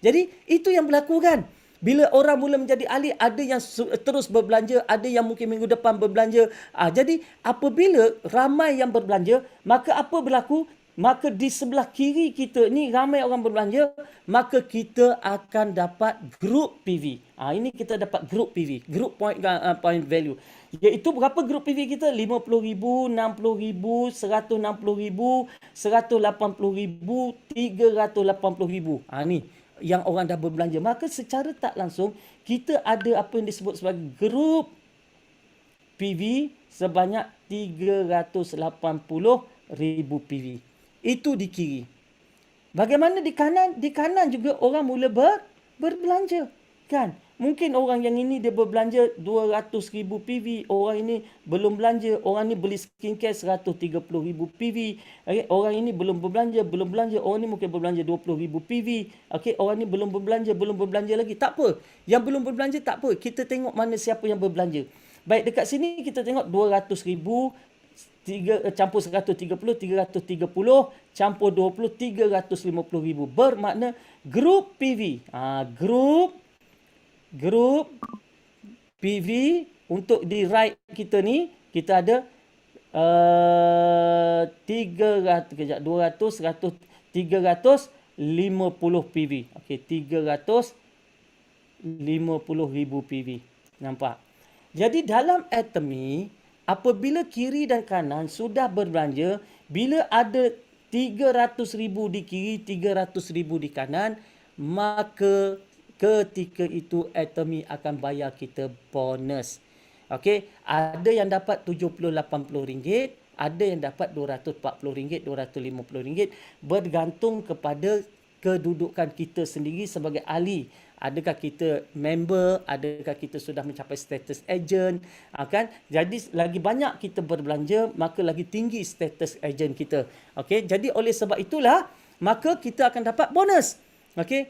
Jadi itu yang berlaku kan. Bila orang mula menjadi ahli, ada yang terus berbelanja, ada yang mungkin minggu depan berbelanja. Jadi apabila ramai yang berbelanja, maka apa berlaku? Maka di sebelah kiri kita ni ramai orang berbelanja, maka kita akan dapat group PV. Ini kita dapat group PV, group point value. Iaitu berapa group PV kita? 50,000, 60,000, 160,000, 180,000, 380,000. Ni yang orang dah berbelanja. Maka secara tak langsung, kita ada apa yang disebut sebagai group PV sebanyak 380,000 PV. Itu di kiri. Bagaimana di kanan? Di kanan juga orang mula berbelanja. Kan? Mungkin orang yang ini dia berbelanja 200,000 PV. Orang ini belum belanja. Orang ini beli skincare 130,000 PV. Okay? Orang ini belum berbelanja. Orang ini mungkin berbelanja 20,000 PV. Okay? Orang ini belum berbelanja lagi. Tak apa. Yang belum berbelanja tak apa. Kita tengok mana siapa yang berbelanja. Baik, dekat sini kita tengok 200,000 campur 130, 330, campur 20, 350,000. Bermakna group PV. Group PV untuk di right kita ni, kita ada 350 PV. Okey, 350,000 PV. Nampak? Jadi dalam atomi, apabila kiri dan kanan sudah berbelanja, bila ada 300,000 di kiri, 300,000 di kanan, maka ketika itu atomi akan bayar kita bonus. Okey, ada yang dapat RM70-80, ada yang dapat RM240, RM250, bergantung kepada kedudukan kita sendiri sebagai ahli. Adakah kita member, adakah kita sudah mencapai status agent, kan? Jadi lagi banyak kita berbelanja, maka lagi tinggi status agent kita. Okey, jadi oleh sebab itulah maka kita akan dapat bonus. Okey.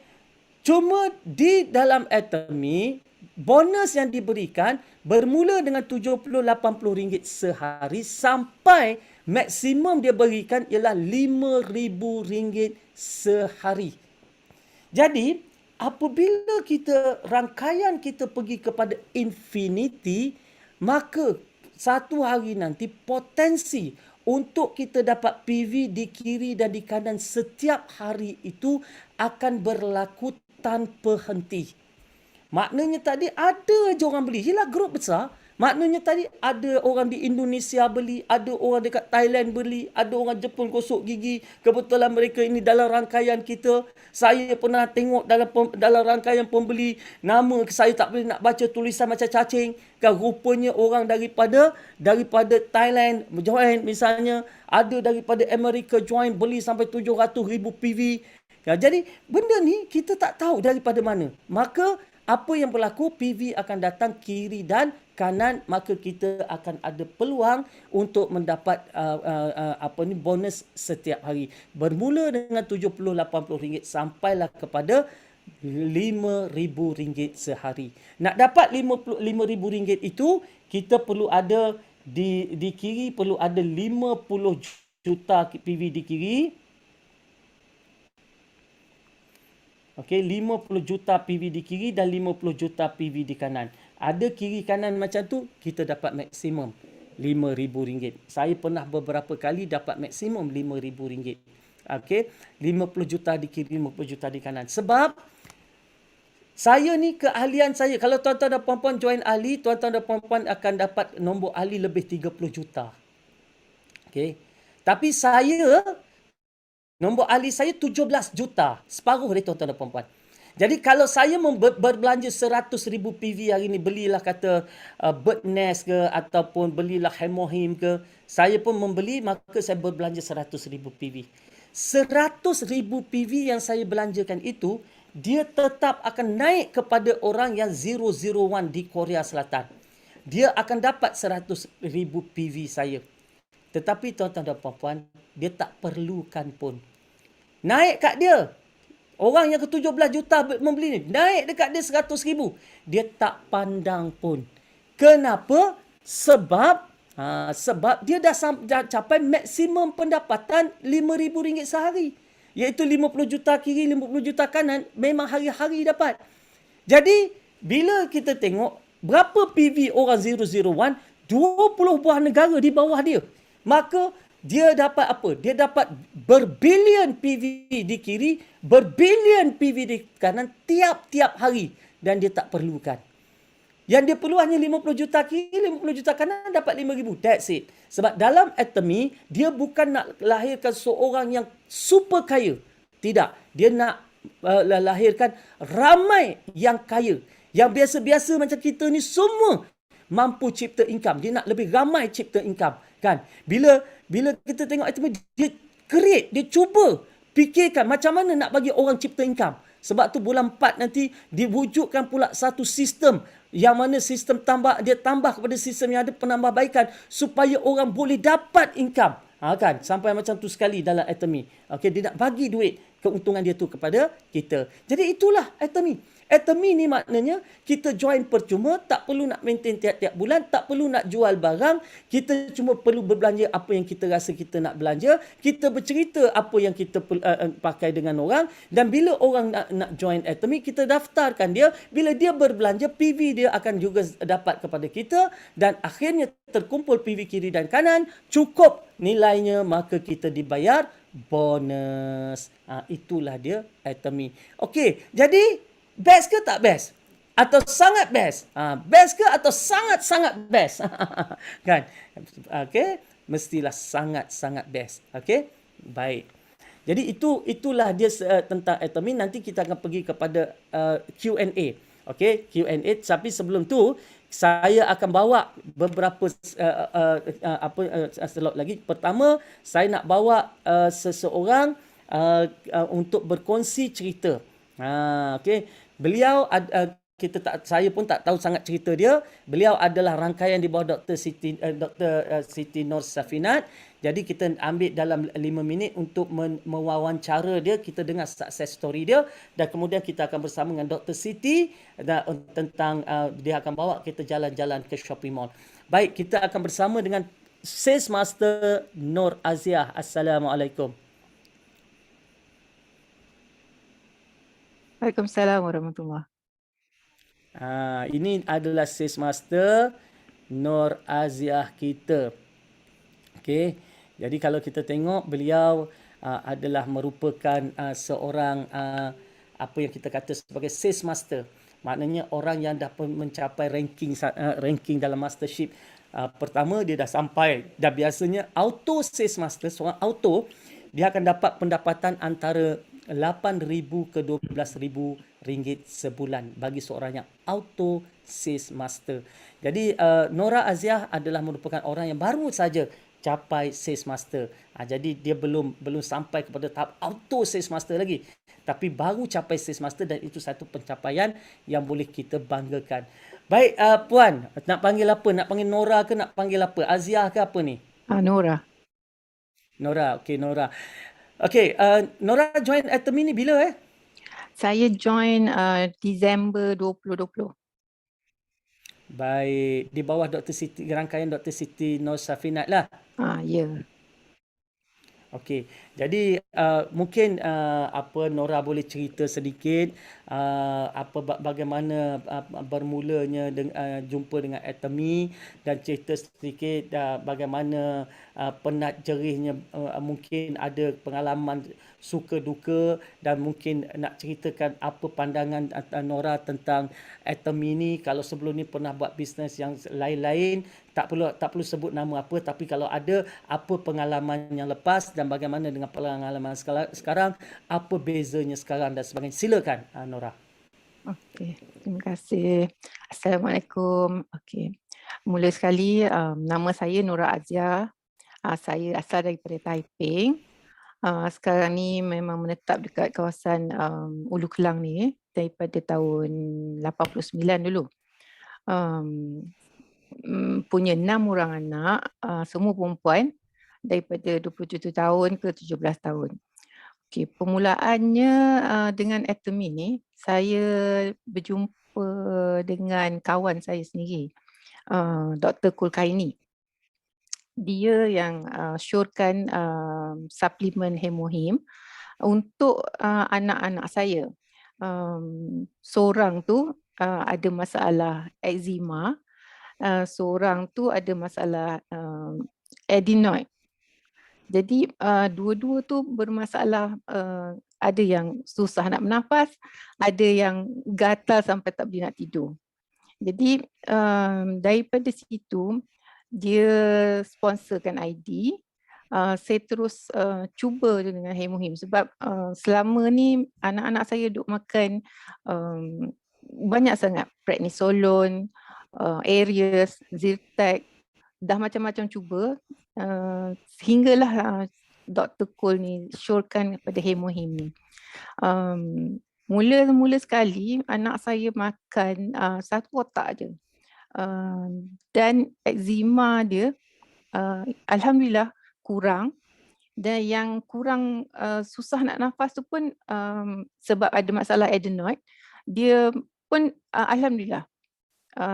Cuma di dalam atomi, bonus yang diberikan bermula dengan RM70-80 sehari sampai maksimum dia berikan ialah RM5,000 sehari. Jadi, apabila rangkaian kita pergi kepada infinity, maka satu hari nanti potensi untuk kita dapat PV di kiri dan di kanan setiap hari itu akan berlaku tanpa henti. Maknanya tadi ada je orang beli. Yelah grup besar. Maknanya tadi ada orang di Indonesia beli, ada orang dekat Thailand beli, ada orang Jepun gosok gigi. Kebetulan mereka ini dalam rangkaian kita. Saya pernah tengok dalam rangkaian pembeli, nama saya tak boleh nak baca tulisan macam cacing. Kan rupanya orang daripada Thailand join misalnya, ada daripada Amerika join beli sampai 700,000 PV. Jadi benda ni kita tak tahu daripada mana. Maka apa yang berlaku, PV akan datang kiri dan kanan, maka kita akan ada peluang untuk mendapat bonus setiap hari. Bermula dengan RM70-80 sampailah kepada RM5,000 sehari. Nak dapat RM5,000 itu, kita perlu ada di kiri perlu ada 50 juta PV di kiri. Okey, 50 juta PV di kiri dan 50 juta PV di kanan. Ada kiri kanan macam tu, kita dapat maksimum RM5,000. Saya pernah beberapa kali dapat maksimum RM5,000. Okey, 50 juta di kiri, 50 juta di kanan. Sebab saya ni keahlian saya. Kalau tuan-tuan dan puan-puan join ahli, tuan-tuan dan puan-puan akan dapat nombor ahli lebih 30 juta. Okey. Tapi saya, nombor ahli saya 17 juta. Separuh dari tuan-tuan dan puan-puan. Jadi kalau saya berbelanja 100,000 PV hari ni, belilah kata Bird Nest ke, ataupun belilah Hemohim ke, saya pun membeli, maka saya berbelanja 100,000 PV. 100,000 PV yang saya belanjakan itu, dia tetap akan naik kepada orang yang 001 di Korea Selatan. Dia akan dapat 100,000 PV saya. Tetapi tuan-tuan dan puan-puan, dia tak perlukan pun. Naik kat dia. Orang yang ke-17 juta membeli ni, naik dekat dia 100,000. Dia tak pandang pun. Kenapa? Sebab dia dah capai maksimum pendapatan RM5,000 sehari. Iaitu 50 juta kiri, 50 juta kanan, memang hari-hari dapat. Jadi, bila kita tengok berapa PV orang 001, 20 buah negara di bawah dia. Maka dia dapat apa? Dia dapat berbilion PV di kiri, berbilion PV di kanan tiap-tiap hari. Dan dia tak perlukan. Yang dia perlu hanya 50 juta kiri, 50 juta kanan, dapat 5,000. That's it. Sebab dalam Atomy, dia bukan nak lahirkan seorang yang super kaya. Tidak. Dia nak lahirkan ramai yang kaya. Yang biasa-biasa macam kita ni semua mampu cipta income. Dia nak lebih ramai cipta income. Kan? Bila kita tengok Atomy, dia create, dia cuba fikirkan macam mana nak bagi orang cipta income. Sebab tu bulan 4 nanti diwujudkan pula satu sistem yang mana sistem dia tambah kepada sistem yang ada penambahbaikan supaya orang boleh dapat income. Kan? Sampai macam tu sekali dalam Atomy. Okay, dia nak bagi duit keuntungan dia tu kepada kita. Jadi itulah Atomy. Atomy ni maknanya kita join percuma, tak perlu nak maintain tiap-tiap bulan, tak perlu nak jual barang, kita cuma perlu berbelanja apa yang kita rasa kita nak belanja, kita bercerita apa yang kita pakai dengan orang, dan bila orang nak join Atomy, kita daftarkan dia, bila dia berbelanja, PV dia akan juga dapat kepada kita, dan akhirnya terkumpul PV kiri dan kanan, cukup nilainya, maka kita dibayar bonus. Itulah dia Atomy. Okey, jadi best ke tak best? Atau sangat best? Best ke atau sangat-sangat best? Kan? Okey, mestilah sangat-sangat best. Okey? Baik. Jadi itulah dia tentang Atomy. Nanti kita akan pergi kepada Q&A. Okey, Q&A. Tapi sebelum tu, saya akan bawa beberapa slot lagi. Pertama, saya nak bawa seseorang untuk berkongsi cerita. Okey, beliau saya pun tak tahu sangat cerita dia. Beliau adalah rangkaian di bawah Dr. Siti Nur Safinat. Jadi kita ambil dalam 5 minit untuk mewawancara dia, kita dengar success story dia, dan kemudian kita akan bersama dengan Dr. Siti tentang dia akan bawa kita jalan-jalan ke shopping mall. Baik, kita akan bersama dengan Sales Master Nur Aziah. Assalamualaikum. Waalaikumsalam warahmatullahi. Ini adalah Sales Master Nur Aziah kita. Okey. Jadi kalau kita tengok, beliau adalah merupakan seorang apa yang kita kata sebagai Sales Master. Maknanya orang yang dah mencapai ranking dalam mastership. Pertama, dia dah sampai. Dah biasanya auto Sales Master, seorang auto, dia akan dapat pendapatan antara 8,000 ke 12,000 ringgit sebulan bagi seorang yang auto Sales Master. Jadi Nora Aziah adalah merupakan orang yang baru saja capai Sales Master. Jadi dia belum sampai kepada tahap auto Sales Master lagi. Tapi baru capai Sales Master, dan itu satu pencapaian yang boleh kita banggakan. Baik, Puan, nak panggil apa? Nak panggil Nora ke nak panggil apa? Aziah ke apa ni? Nora. Nora, okey Nora. Okey, Nora join Atomy ni bila Saya join Disember 2020. Baik, di bawah Dr. Siti, rangkaian Dr. Siti Nur Safinat lah. Ya. Okey. Jadi mungkin apa Nora boleh cerita sedikit bagaimana bermulanya jumpa dengan Atomy, dan cerita sedikit bagaimana penat jerihnya, mungkin ada pengalaman suka duka, dan mungkin nak ceritakan apa pandangan Nora tentang Atomy ni. Kalau sebelum ni pernah buat bisnes yang lain-lain, tak perlu sebut nama apa, tapi kalau ada apa pengalaman yang lepas dan bagaimana dengan pengalaman sekarang, apa bezanya sekarang dan sebagainya. Silakan Nora. Okey, terima kasih. Assalamualaikum. Okey. Mula sekali, nama saya Nora Azia. Saya asal daripada Taiping. Sekarang ni memang menetap dekat kawasan Ulu Kelang ni daripada tahun 89 dulu. Punya 6 orang anak, semua perempuan daripada 27 tahun ke 17 tahun. Okey, permulaannya dengan Atomy ni, saya berjumpa dengan kawan saya sendiri, Dr. Kulkaini. Dia yang syorkan suplemen Hemohim untuk anak-anak saya. Seorang tu ada masalah eczema, seorang tu ada masalah adenoid. Jadi dua-dua tu bermasalah, ada yang susah nak bernafas, ada yang gatal sampai tak boleh nak tidur. Jadi daripada situ dia sponsorkan ID. Saya terus cuba je dengan Hemohim sebab selama ni anak-anak saya duk makan banyak sangat prednisolone, Aerius, Zyrtec, dah macam-macam cuba, sehinggalah Dr. Kul ni syorkan kepada Hemohim ni. Mula sekali anak saya makan 1 kotak je, dan eczema dia alhamdulillah kurang. Dan yang kurang susah nak nafas tu pun sebab ada masalah adenoid, dia pun alhamdulillah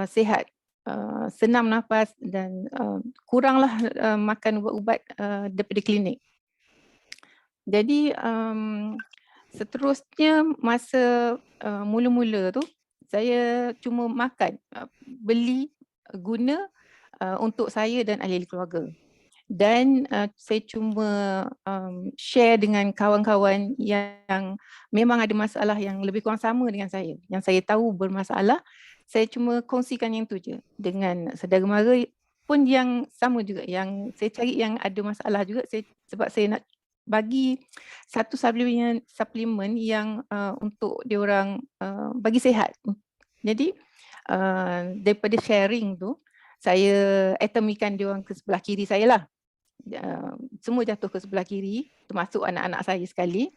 sihat, senang nafas, dan kuranglah makan ubat-ubat daripada klinik. Jadi seterusnya masa mula-mula tu saya cuma makan, beli, guna untuk saya dan ahli keluarga. Dan saya cuma share dengan kawan-kawan yang memang ada masalah yang lebih kurang sama dengan saya. Yang saya tahu bermasalah, saya cuma kongsikan yang tu je. Dengan saudara mara pun yang sama juga, yang saya cari yang ada masalah juga, sebab saya nak bagi satu suplemen yang untuk diorang bagi sihat. Jadi daripada sharing tu, saya atomikan diorang ke sebelah kiri saya lah. Semua jatuh ke sebelah kiri, termasuk anak-anak saya sekali.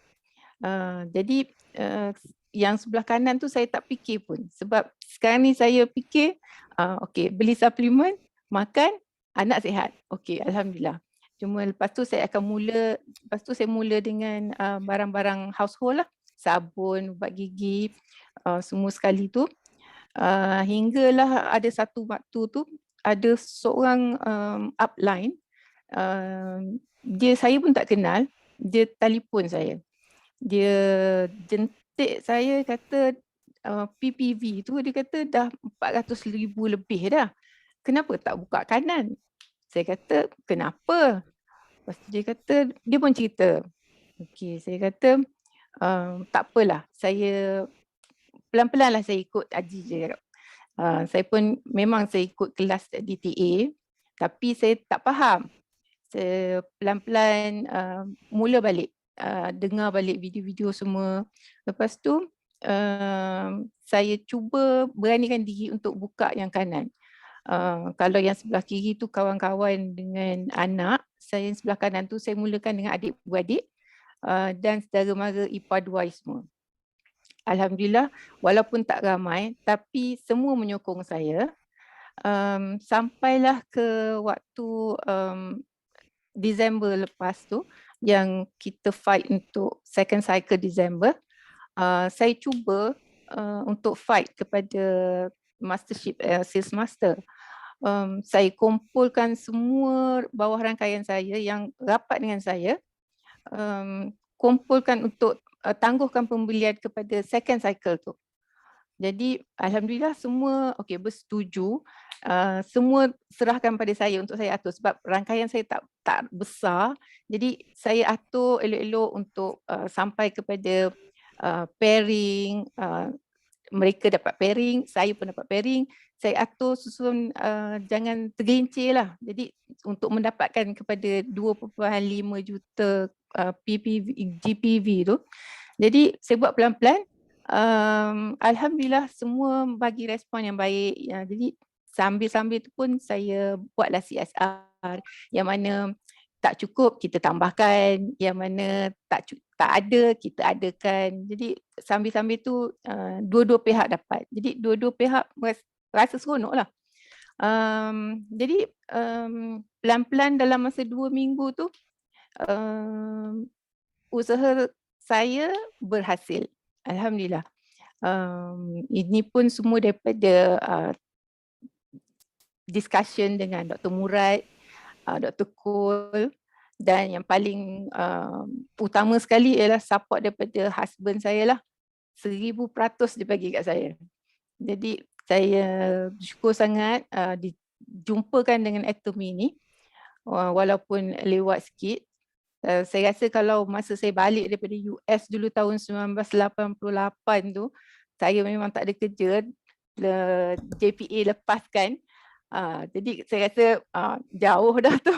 Jadi yang sebelah kanan tu saya tak fikir pun, sebab sekarang ni saya fikir okey, beli suplemen, makan, anak sihat. Okey, alhamdulillah. Cuma lepas tu saya mula dengan barang-barang household lah, sabun, ubat gigi, semua sekali tu. Hinggalah ada satu waktu tu ada seorang upline, saya pun tak kenal, dia telefon saya. Dia jentik saya, kata PPV tu dia kata dah 400,000 lebih dah. Kenapa tak buka kanan? Saya kata kenapa? Lepas tu dia kata, dia pun cerita. Okey, saya kata tak apalah, saya pelan-pelan lah saya ikut Haji je. Saya pun memang saya ikut kelas DTA, tapi saya tak faham. Saya pelan-pelan mula balik, dengar balik video-video semua. Lepas tu saya cuba beranikan diri untuk buka yang kanan. Kalau yang sebelah kiri tu kawan-kawan dengan anak, saya yang sebelah kanan tu saya mulakan dengan adik-beradik dan saudara mara ipar dua semua. Alhamdulillah, walaupun tak ramai, tapi semua menyokong saya. Sampailah ke waktu Disember lepas tu, yang kita fight untuk second cycle Disember, saya cuba untuk fight kepada mastership sales master. Saya kumpulkan semua bawah rangkaian saya yang rapat dengan saya, kumpulkan untuk tangguhkan pembelian kepada second cycle tu. Jadi alhamdulillah semua okey bersetuju. Semua serahkan pada saya untuk saya atur sebab rangkaian saya tak besar. Jadi saya atur elok-elok untuk sampai kepada pairing, mereka dapat pairing, saya pun dapat pairing. Saya atur susun jangan tergelincir lah. Jadi untuk mendapatkan kepada 2.5 juta GPV tu. Jadi saya buat pelan-pelan. Alhamdulillah semua bagi respon yang baik. Jadi sambil-sambil tu pun saya buatlah CSR yang mana tak cukup kita tambahkan, yang mana tak ada kita adakan. Jadi sambil-sambil tu dua-dua pihak dapat. Jadi dua-dua pihak rasa seronok lah. Jadi pelan-pelan dalam masa 2 minggu tu usaha saya berhasil. Alhamdulillah. Ini pun semua daripada discussion dengan Dr. Murad, Dr. Kul, dan yang paling utama sekali ialah support daripada husband saya lah. 1000% dia bagi kat saya. Jadi saya bersyukur sangat dijumpakan dengan Atomy ni walaupun lewat sikit. Saya rasa kalau masa saya balik daripada US dulu tahun 1988 tu, saya memang tak ada kerja, JPA lepaskan. Jadi saya rasa jauh dah tu.